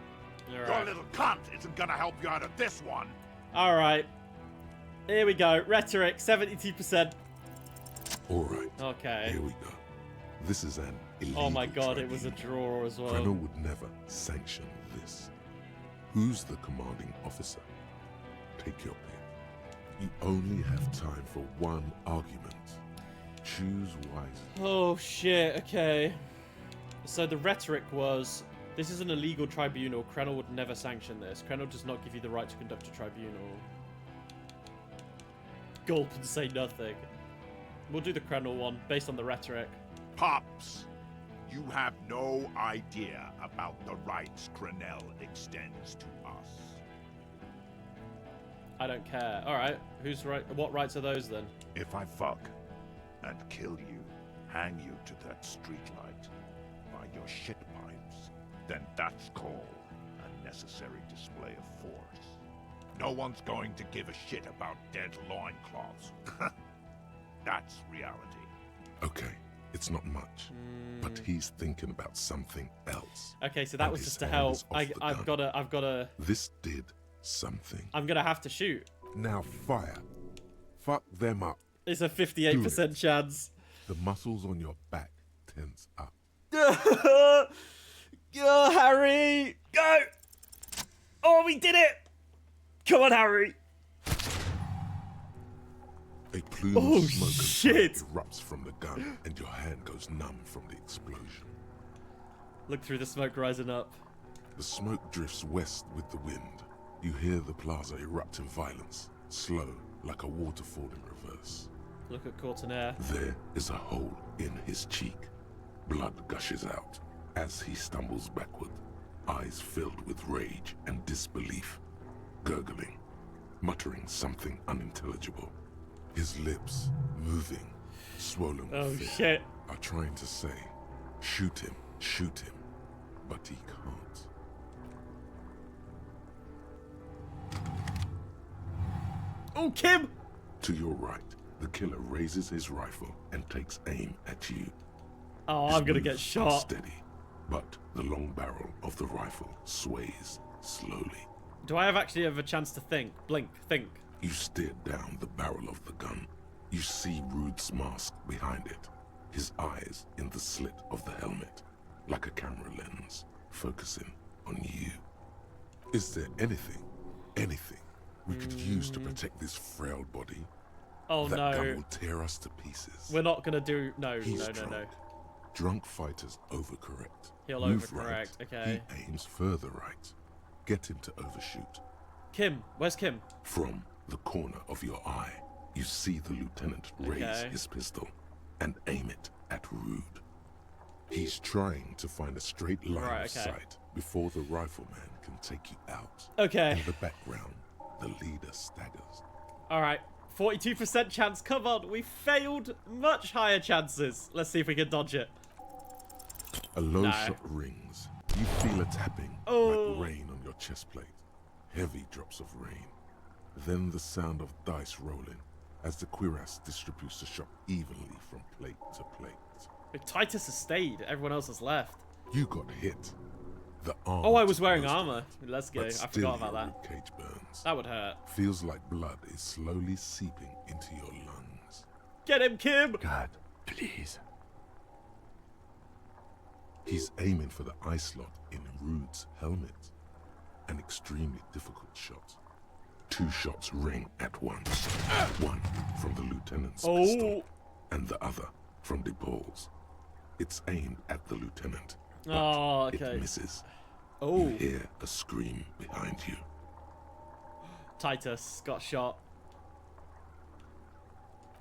All Your right. little cunt isn't gonna help you out of this one. All right. Here we go. Rhetoric, 72%. All right. Okay. Here we go. This is an illegal Oh my god, it tribunal. was a draw as well. Krenner would never sanction this. Who's the commanding officer? Take your pick. You only have time for one argument. Choose wisely. Oh shit, okay. So the rhetoric was, this is an illegal tribunal. Krenner would never sanction this. Krenner does not give you the right to conduct a tribunal. Gulp and say nothing. We'll do the Krenner one, based on the rhetoric. Pops, you have no idea about the rights Crenell extends to us. I don't care. Alright, who's right? What rights are those then? If I fuck and kill you, hang you to that streetlight by your shit pipes, then that's called a necessary display of force. No one's going to give a shit about dead loincloths. That's reality. Okay, it's not much. But he's thinking about something else. Okay, so that And was his just to hand help. is off the I've gun. gotta. This did something. I'm gonna have to shoot. Now fire. Fuck them up. It's a 58% chance. The muscles on your back tense up. Go, Harry! Go! Oh, we did it! Come on, Harry! A plume Oh, of smoke and shit. fire erupts from the gun, and your hand goes numb from the explosion. Look through the smoke rising up. The smoke drifts west with the wind. You hear the plaza erupt in violence, slow, like a waterfall in reverse. Look at Courtenaire. There is a hole in his cheek. Blood gushes out as he stumbles backward, eyes filled with rage and disbelief, gurgling, muttering something unintelligible. His lips, moving, swollen Oh, with fear, shit. are trying to say, shoot him, but he can't. Oh, Kim! To your right, the killer raises his rifle and takes aim at you. Oh, His I'm gonna moves get are shot. steady, but the long barrel of the rifle sways slowly. Do I actually have a chance to think? Blink, think. You stare down the barrel of the gun. You see Rude's mask behind it, his eyes in the slit of the helmet, like a camera lens, focusing on you. Is there anything we could use to protect this frail body? Oh, that no. gun will tear us to pieces. We're not gonna do... No, He's no. drunk. Drunk fighters overcorrect. He'll Move overcorrect, right. okay. He aims further right. Get him to overshoot. Kim, where's Kim? From the corner of your eye, you see the lieutenant raise Okay. his pistol and aim it at Rude. He's trying to find a straight line Right, of okay. sight before the rifleman can take you out. Okay. In the background, the leader staggers. Alright, 42% chance. Come on, we failed much higher chances. Let's see if we can dodge it. A low No. shot rings. You feel a tapping Oh. like rain on your chest plate. Heavy drops of rain. Then the sound of dice rolling as the cuirass distributes the shot evenly from plate to plate. If Titus has stayed, everyone else has left. You got hit. The arm. Oh, I was wearing armor. Let's go. I But forgot about still that. your ribcage burns. That would hurt. Feels like blood is slowly seeping into your lungs. Get him, Kim! God, please. He's aiming for the eye slot in Rude's helmet. An extremely difficult shot. 2 shots ring at once. One from the lieutenant's pistol, and the other from the balls. It's aimed at the lieutenant, but it misses. You hear a scream behind you. Titus got shot.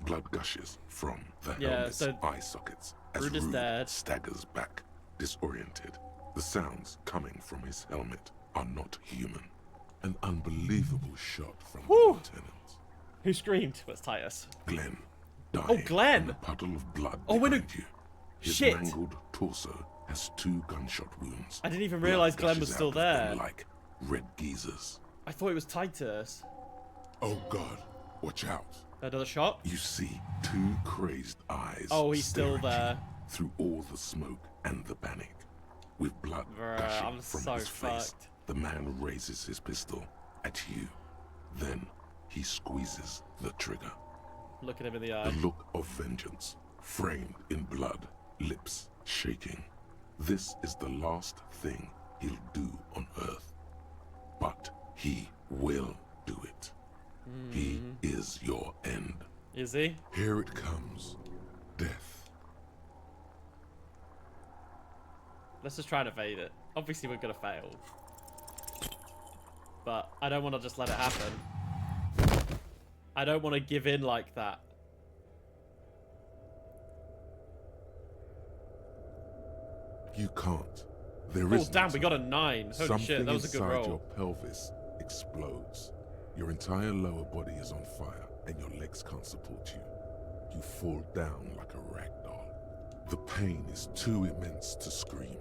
Blood gushes from the helmet's eye sockets as Rude is dead. staggers back, disoriented. The sounds coming from his helmet are not human. An unbelievable shot from the lieutenant. Who screamed? Was Titus. Glenn dying. Oh, Glenn! In a puddle of blood Oh, behind you. His Shit! mangled torso has 2 gunshot wounds. I didn't even Blood realise Glenn gushes was still out of them there. like red geezers. I thought it was Titus. Oh God! Watch out! Another shot? You see 2 crazed eyes. Oh, he's still stare at there. you through all the smoke and the panic. With blood Bruh, gushing I'm from so his face, fucked. the man raises his pistol at you. Then he squeezes the trigger. Look at him in the eye. The look of vengeance, framed in blood, lips shaking. This is the last thing he'll do on Earth. But he will do it. He is your end. Is he? Here it comes. Death. Let's just try and evade it. Obviously, we're gonna fail. But I don't want to just let it happen. I don't want to give in like that. You can't. There Oh, is. damn, we got a 9. Holy shit, that was a good Something inside roll. your pelvis explodes. Your entire lower body is on fire, and your legs can't support you. You fall down like a rag doll. The pain is too immense to scream.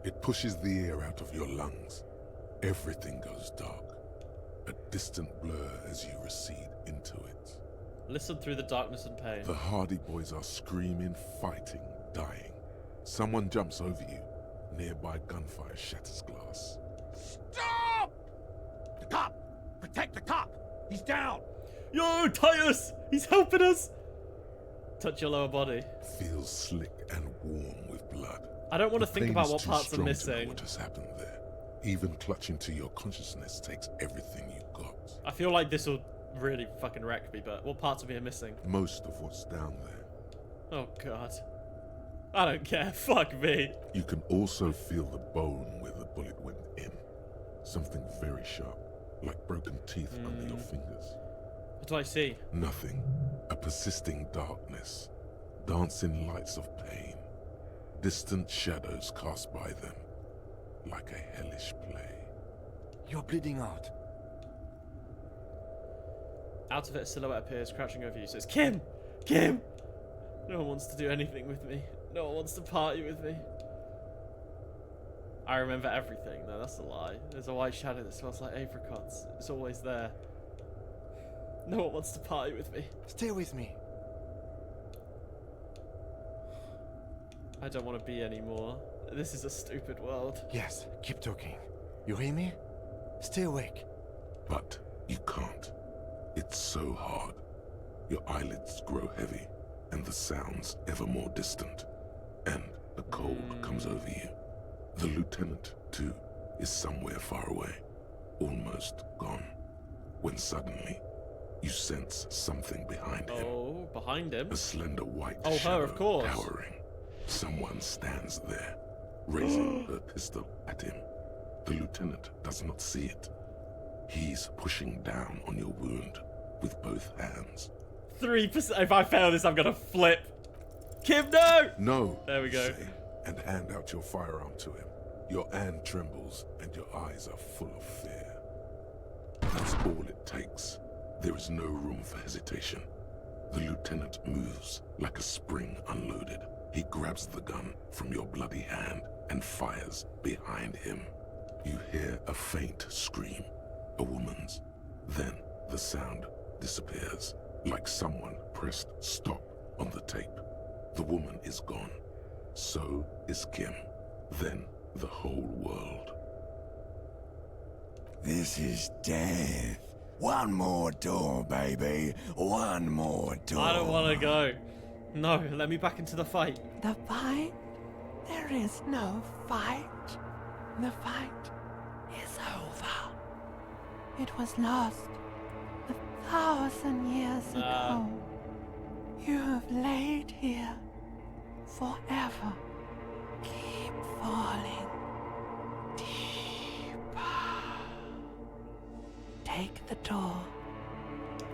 It pushes the air out of your lungs. Everything goes dark. A distant blur as you recede into it. Listen through the darkness and pain. The Hardy Boys are screaming, fighting, dying. Someone jumps over you. Nearby gunfire shatters glass. Stop! The cop! Protect the cop! He's down! Yo, Titus! He's helping us! Touch your lower body. Feels slick and warm with blood. I don't want to The think pain about is what too parts are strong to know missing. what has happened there. Even clutching to your consciousness takes everything you've got. I feel like this will really fucking wreck me, but what parts of me are missing? Most of what's down there. Oh, God. I don't care. Fuck me. You can also feel the bone where the bullet went in. Something very sharp, like broken teeth under your fingers. What do I see? Nothing. A persisting darkness. Dancing lights of pain. Distant shadows cast by them. Like a hellish play. You're bleeding out. Out of it, a silhouette appears, crouching over you. Says, Kim! Kim! No one wants to do anything with me. No one wants to party with me. I remember everything. No, that's a lie. There's a white shadow that smells like apricots. It's always there. No one wants to party with me. Stay with me. I don't want to be anymore. This is a stupid world. Yes, keep talking. You hear me? Stay awake. But you can't. It's so hard. Your eyelids grow heavy, and the sounds ever more distant. And a cold comes over you. The lieutenant, too, is somewhere far away. Almost gone. When suddenly, you sense something behind him. Oh, behind him? A slender white Oh, shadow her, of course. cowering. Someone stands there, raising her pistol at him. The lieutenant does not see it. He's pushing down on your wound with both hands. 3%. If I fail this, I'm gonna flip. Kim, no! No! There we go. Say, and hand out your firearm to him. Your hand trembles, and your eyes are full of fear. That's all it takes. There is no room for hesitation. The lieutenant moves like a spring unloaded. He grabs the gun from your bloody hand and fires behind him. You hear a faint scream, a woman's. Then The sound disappears, like someone pressed stop on the tape. The woman is gone. So is Kim. Then the whole world. This is death. One more door, baby. One more door. I don't want to go. No, let me back into the fight. The fight? There is no fight. The fight is over. It was lost 1,000 years ago. You have laid here forever. Keep falling deeper. Take the door.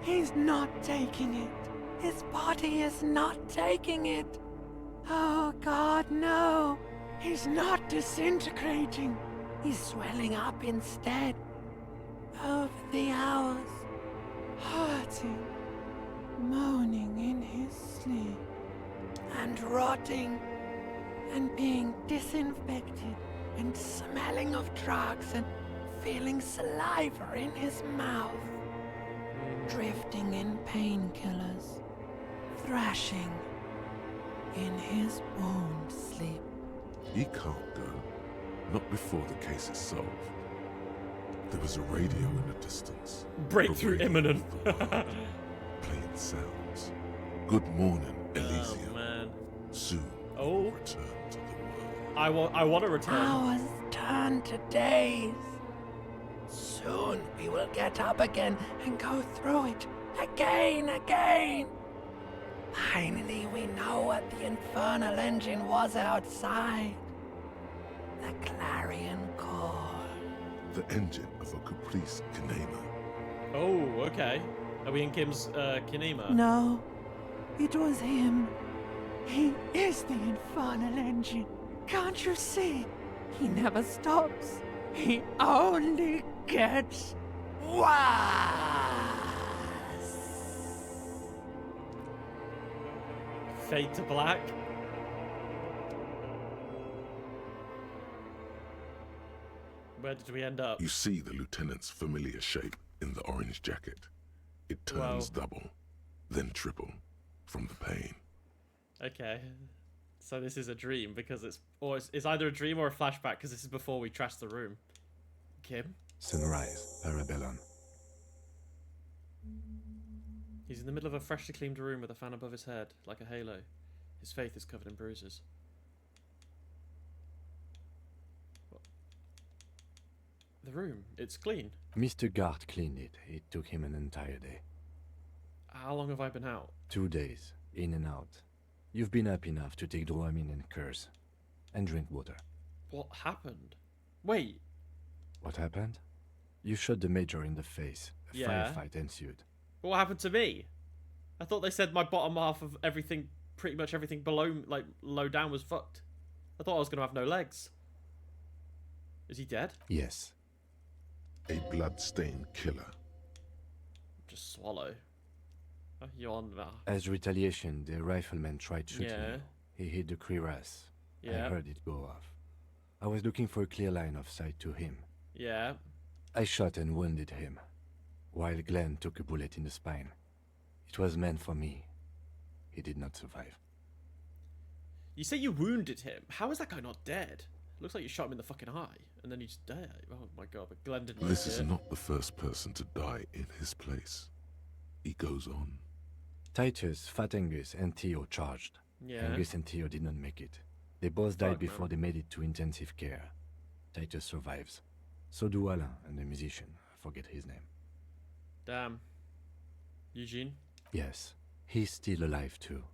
He's not taking it. His body is not taking it. Oh God, no. He's not disintegrating. He's swelling up instead. Over the hours, hurting, moaning in his sleep, and rotting, and being disinfected, and smelling of drugs, and feeling saliva in his mouth, drifting in painkillers, thrashing in his wound sleep. He can't go. Not before the case is solved. There was a radio in the distance. Breakthrough imminent. Playing sounds. Good morning, Elysium. Oh, man. Soon Oh. return to the world. I want to return. Hours turn to days. Soon we will get up again and go through it again. Finally, we know what the infernal engine was outside. The clarion call. The engine of a Caprice Kinema. Oh, okay. Are we in Kim's kinema? No, it was him. He is the infernal engine. Can't you see? He never stops. He only gets worse. Fade to black. Where did we end up? You see the lieutenant's familiar shape in the orange jacket. It turns double, then triple, from the pain. Okay. So this is a dream because it's either a dream or a flashback because this is before we trash the room. Kim? Sunrise, Parabellum. He's in the middle of a freshly cleaned room with a fan above his head, like a halo. His face is covered in bruises. What? The room, it's clean. Mr. Gart cleaned it. It took him an entire day. How long have I been out? 2 days, in and out. You've been up enough to take Dramamine and curse. And drink water. What happened? Wait. What happened? You shot the major in the face. A firefight ensued. What happened to me? I thought they said my bottom half of everything, pretty much everything below, like, low down was fucked. I thought I was going to have no legs. Is he dead? Yes. A blood-stained killer. Just swallow. You're on that. As retaliation, the rifleman tried shooting Yeah. you. He hit the cuirass. Yeah. I heard it go off. I was looking for a clear line of sight to him. Yeah. I shot and wounded him, while Glenn took a bullet in the spine. It was meant for me. He did not survive. You say you wounded him. How is that guy not dead? Looks like you shot him in the fucking eye, and then he's dead. Oh my god, but Glenn didn't. This is not the first person to die in his place. He goes on. Titus, Fat Angus, and Theo charged. Yeah. Angus and Theo did not make it. They both died Fuck, before man. they made it to intensive care. Titus survives. So do Alain and the musician. I forget his name. Damn. Eugene? Yes, he's still alive too.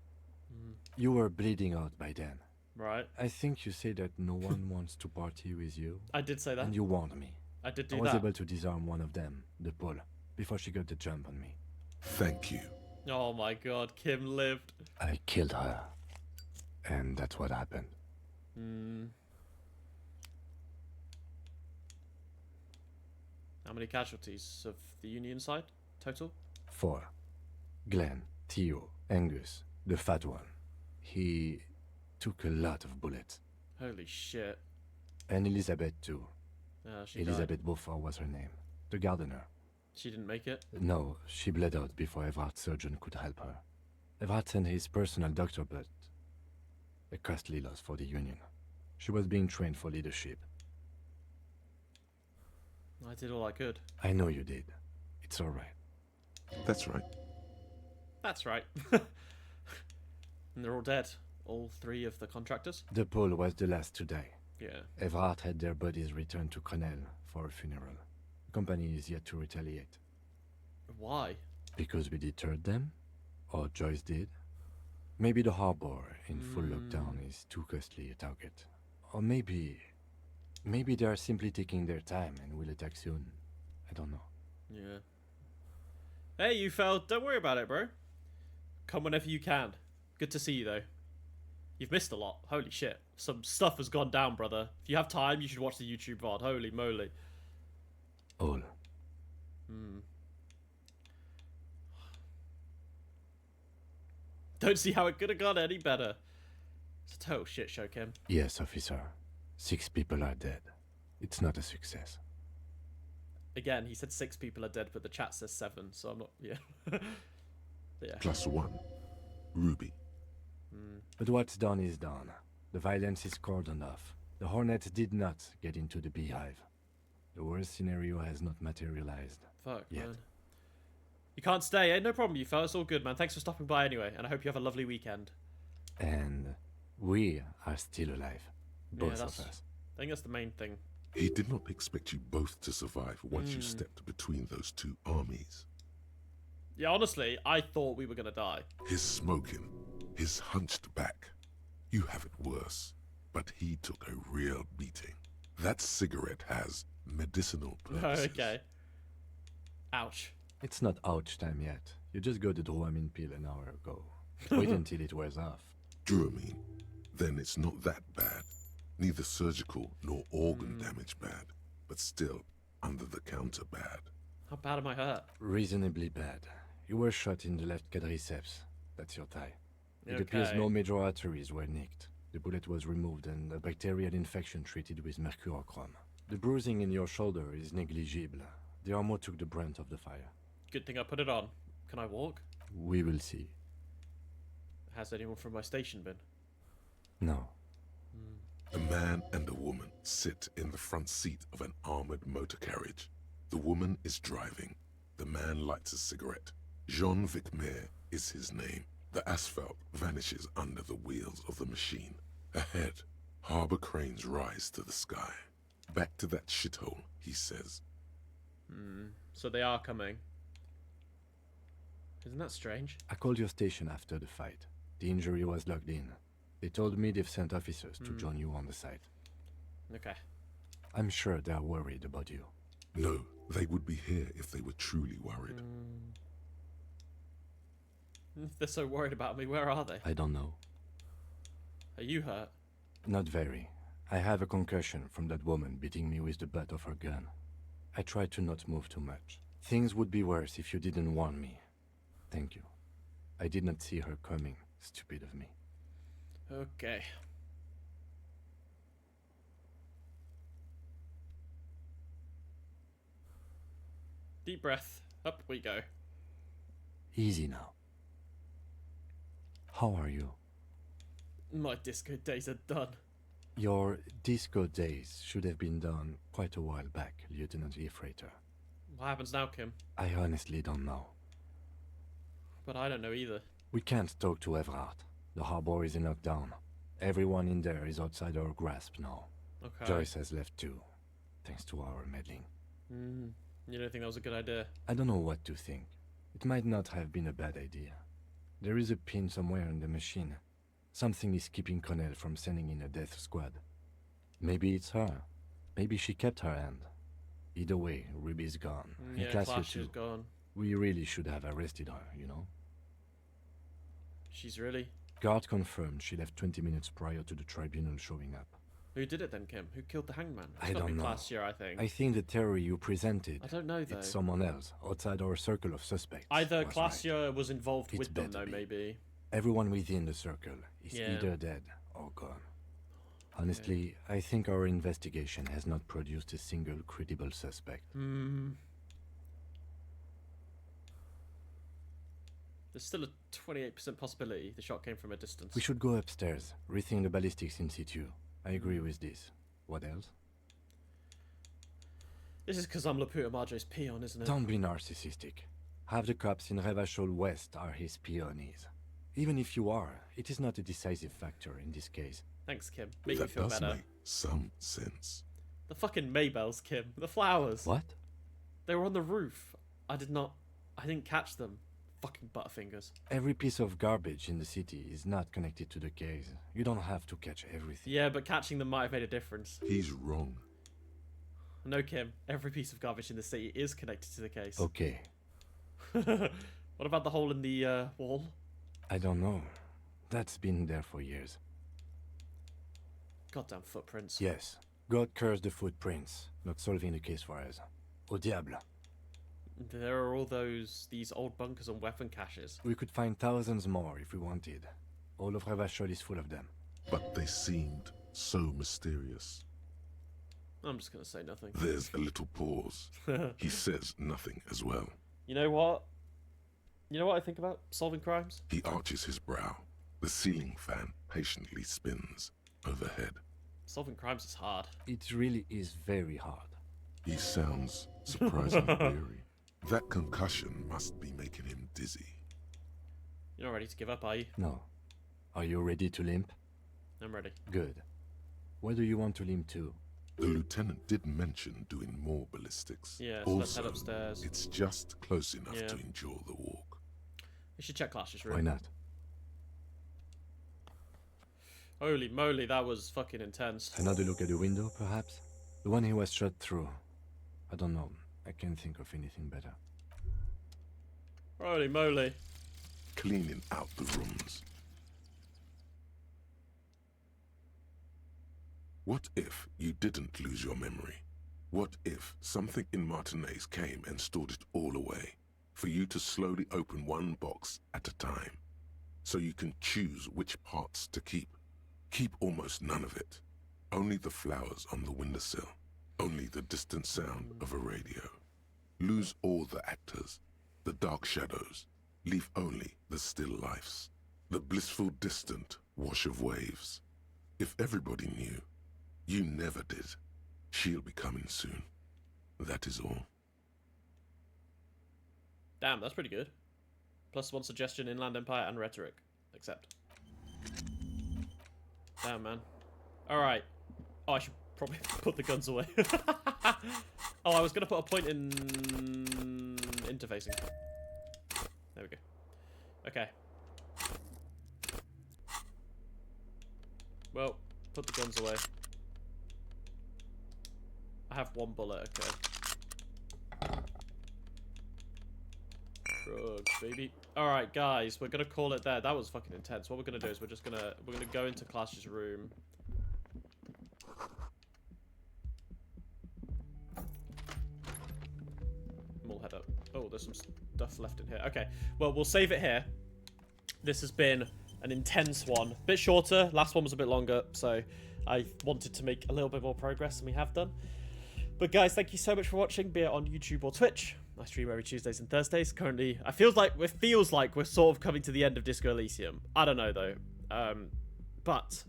You were bleeding out by then. Right. I think you said that no one wants to party with you. I did say that. And you warned me. I did I do was that. able to disarm one of them, the Paul, before she got the jump on me. Thank you. Oh my god, Kim lived. I killed her. And that's what happened. How many casualties of the Union side total? 4. Glenn, Theo, Angus, the fat one. He took a lot of bullets. Holy shit. And Elizabeth too. She Elizabeth Beaufort was her name. The gardener. She didn't make it? No, she bled out before Everard's surgeon could help her. Everard sent his personal doctor, but a costly loss for the Union. She was being trained for leadership. I did all I could. I know you did. It's all right. That's right. That's right. And they're all dead. All 3 of the contractors? The Pole was the last to die. Yeah. Everard had their bodies returned to Connell for a funeral. The company is yet to retaliate. Why? Because we deterred them? Or Joyce did? Maybe the harbor in full lockdown is too costly a target. Or maybe they are simply taking their time and will attack soon. I don't know. Yeah. Hey, you fell. Don't worry about it, bro. Come whenever you can. Good to see you, though. You've missed a lot. Holy shit. Some stuff has gone down, brother. If you have time, you should watch the YouTube VOD. Holy moly. All. Don't see how it could have gone any better. It's a total shit show, Kim. Yes, officer. 6 people are dead. It's not a success. Again, he said 6 people are dead, but the chat says 7, so I'm not... Yeah. Yeah. +1. Ruby. But what's done is done. The violence is cordoned off. The Hornets did not get into the beehive. The worst scenario has not materialized. Fuck, yet. man. You can't stay, eh? No problem, you fella. It's all good, man. Thanks for stopping by anyway, and I hope you have a lovely weekend. And we are still alive. Both of us. I think that's the main thing. He did not expect you both to survive once you stepped between those 2 armies. Yeah, honestly, I thought we were gonna die. His smoking, his hunched back. You have it worse, but he took a real beating. That cigarette has medicinal purposes. Okay. Ouch. It's not ouch time yet. You just got the Dramamine pill an hour ago. Wait until it wears off. Dramamine? Then it's not that bad. Neither surgical nor organ damage bad, but still under-the-counter bad. How bad am I hurt? Reasonably bad. You were shot in the left quadriceps. That's your thigh. It appears no major arteries were nicked. The bullet was removed and a bacterial infection treated with mercurochrome. The bruising in your shoulder is negligible. The armor took the brunt of the fire. Good thing I put it on. Can I walk? We will see. Has anyone from my station been? No. A man and a woman sit in the front seat of an armored motor carriage. The woman is driving. The man lights a cigarette. Jean Vicmer is his name. The asphalt vanishes under the wheels of the machine. Ahead, harbor cranes rise to the sky. Back to that shithole, he says. So they are coming. Isn't that strange? I called your station after the fight. The injury was logged in. They told me they've sent officers to join you on the site. Okay. I'm sure they're worried about you. No, they would be here if they were truly worried. If they're so worried about me, where are they? I don't know. Are you hurt? Not very. I have a concussion from that woman beating me with the butt of her gun. I tried to not move too much. Things would be worse if you didn't warn me. Thank you. I did not see her coming. Stupid of me. Okay. Deep breath. Up we go. Easy now. How are you? My disco days are done. Your disco days should have been done quite a while back, Lieutenant Freighter. What happens now, Kim? I honestly don't know. But I don't know either. We can't talk to Everard. The harbor is in lockdown. Everyone in there is outside our grasp now. Okay. Joyce has left too, thanks to our meddling. You don't think that was a good idea? I don't know what to think. It might not have been a bad idea. There is a pin somewhere in the machine. Something is keeping Connell from sending in a death squad. Maybe it's her. Maybe she kept her hand. Either way, Ruby's gone. And Yeah, Cassia Clash too. is gone. We really should have arrested her, you know? She's really... Guard confirmed she left 20 minutes prior to the tribunal showing up. Who did it then, Kim? Who killed the hangman? It's I gotta don't be know. Classier, I think. I think the theory you presented... I don't know, though. It's someone else, outside our circle of suspects. Either was Classier was involved It's with them, better though, be. maybe. Everyone within the circle is Yeah. either dead or gone. Honestly, I think our investigation has not produced a single credible suspect. There's still a 28% possibility the shot came from a distance. We should go upstairs, rethink the ballistics in situ. I agree with this. What else? This is because I'm Laputa Marjo's peon, isn't it? Don't be narcissistic. Half the cops in Revachol West are his peonies. Even if you are, it is not a decisive factor in this case. Thanks, Kim. Make me feel does better. make some sense. The fucking Maybells, Kim. The flowers. What? They were on the roof. I didn't catch them. Fucking Butterfingers. Every piece of garbage in the city is not connected to the case. You don't have to catch everything. Yeah, but catching them might have made a difference. He's wrong. No, Kim. Every piece of garbage in the city is connected to the case. Okay. What about the hole in the wall? I don't know. That's been there for years. Goddamn footprints. Yes. God curse the footprints. Not solving the case for us. Au diable. There are all these old bunkers and weapon caches. We could find thousands more if we wanted. All of Revachol is full of them. But they seemed so mysterious. I'm just gonna say nothing. There's a little pause. He says nothing as well. You know what? You know what I think about solving crimes? He arches his brow. The ceiling fan patiently spins overhead. Solving crimes is hard. It really is very hard. He sounds surprisingly weary. That concussion must be making him dizzy. You're not ready to give up, are you? No. Are you ready to limp? I'm ready. Good. Where do you want to limp to? The lieutenant did mention doing more ballistics. Yeah, so let's head upstairs. It's just close enough to endure the walk. We should check Clash's room. Why not? Holy moly, that was fucking intense. Another look at the window, perhaps? The one he was shot through. I don't know. I can't think of anything better. Holy moly. Cleaning out the rooms. What if you didn't lose your memory? What if something in Martinez came and stored it all away, for you to slowly open one box at a time, so you can choose which parts to keep? Keep almost none of it. Only the flowers on the windowsill. Only the distant sound of a radio. Lose all the actors, the dark shadows. Leave only the still lifes. The blissful distant wash of waves. If everybody knew, you never did. She'll be coming soon. That is all. Damn, that's pretty good. +1 suggestion, Inland Empire, and rhetoric. Accept. Damn, man. Alright. Oh, I should probably put the guns away. Oh, I was going to put a point in interfacing. There we go. Okay. Well, put the guns away. I have one bullet, okay. Drugs, baby. Alright, guys, we're gonna call it there. That was fucking intense. What we're gonna do is we're gonna go into Clash's room. We'll head up. Oh, there's some stuff left in here. Okay, well, we'll save it here. This has been an intense one. A bit shorter. Last one was a bit longer, so I wanted to make a little bit more progress, and we have done. But guys, thank you so much for watching, be it on YouTube or Twitch. I stream every Tuesdays and Thursdays. Currently, it feels like we're sort of coming to the end of Disco Elysium. I don't know, though. But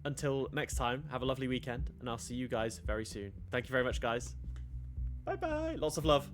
until next time, have a lovely weekend, and I'll see you guys very soon. Thank you very much, guys. Bye-bye. Lots of love.